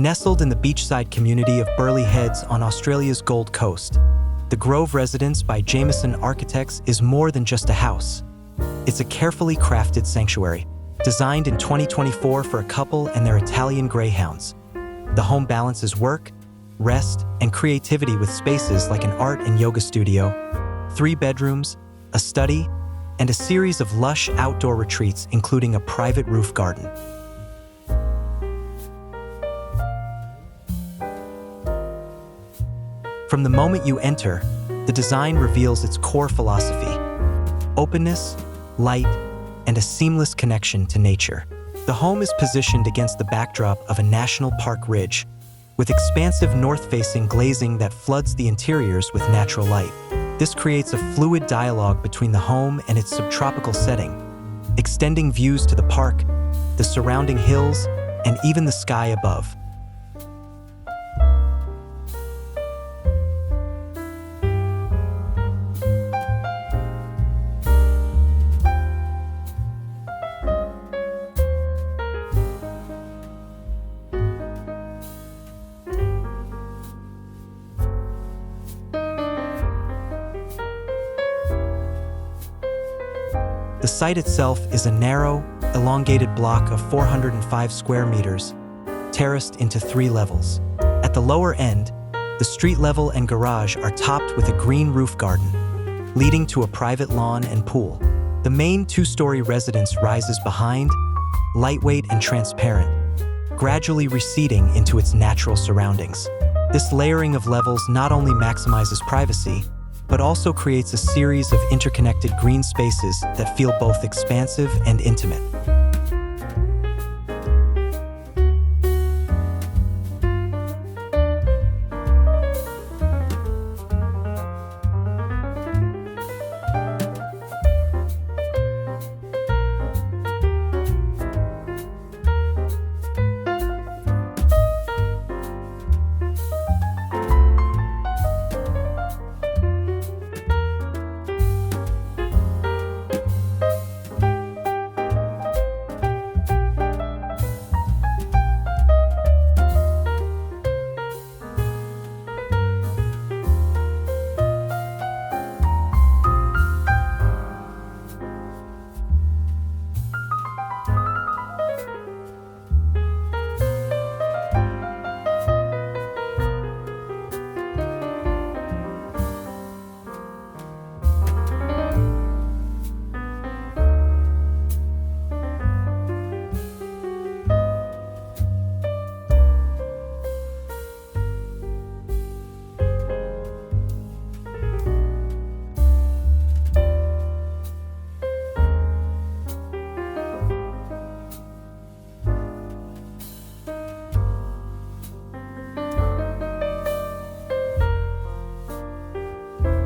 Nestled in the beachside community of Burleigh Heads on Australia's Gold Coast, the Grove residence by Jamison Architects is more than just a house. It's a carefully crafted sanctuary, designed in 2024 for a couple and their Italian greyhounds. The home balances work, rest, and creativity with spaces like an art and yoga studio, 3 bedrooms, a study, and a series of lush outdoor retreats, including a private roof garden. From the moment you enter, the design reveals its core philosophy: openness, light, and a seamless connection to nature. The home is positioned against the backdrop of a national park ridge, with expansive north-facing glazing that floods the interiors with natural light. This creates a fluid dialogue between the home and its subtropical setting, extending views to the park, the surrounding hills, and even the sky above. The site itself is a narrow, elongated block of 405 square meters, terraced into 3 levels. At the lower end, the street level and garage are topped with a green roof garden, leading to a private lawn and pool. The main 2-story residence rises behind, lightweight and transparent, gradually receding into its natural surroundings. This layering of levels not only maximizes privacy, but also creates a series of interconnected green spaces that feel both expansive and intimate.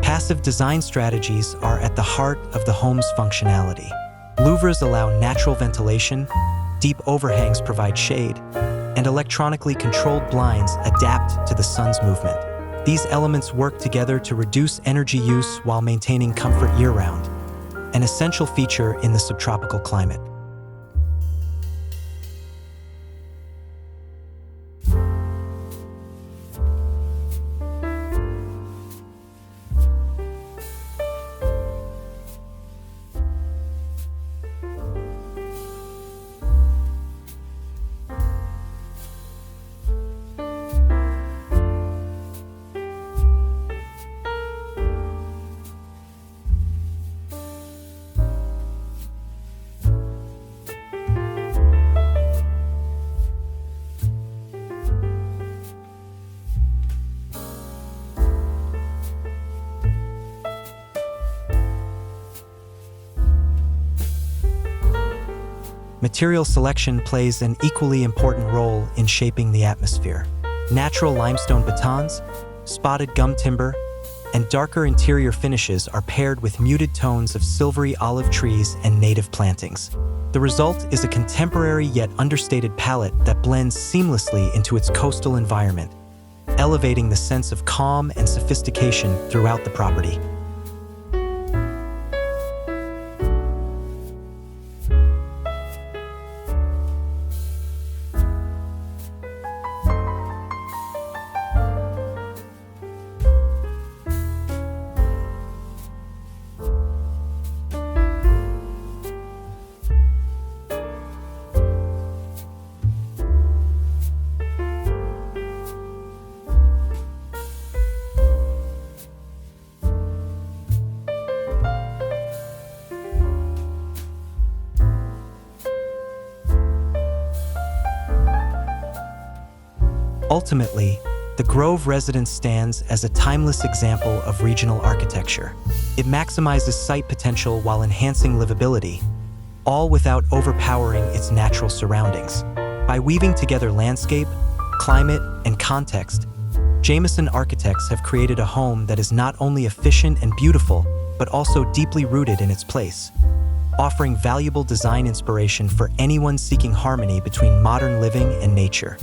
Passive design strategies are at the heart of the home's functionality. Louvres allow natural ventilation, deep overhangs provide shade, and electronically controlled blinds adapt to the sun's movement. These elements work together to reduce energy use while maintaining comfort year-round, an essential feature in the subtropical climate. Material selection plays an equally important role in shaping the atmosphere. Natural limestone batons, spotted gum timber, and darker interior finishes are paired with muted tones of silvery olive trees and native plantings. The result is a contemporary yet understated palette that blends seamlessly into its coastal environment, elevating the sense of calm and sophistication throughout the property. Ultimately, the Grove residence stands as a timeless example of regional architecture. It maximizes site potential while enhancing livability, all without overpowering its natural surroundings. By weaving together landscape, climate, and context, Jamison Architects have created a home that is not only efficient and beautiful, but also deeply rooted in its place, offering valuable design inspiration for anyone seeking harmony between modern living and nature.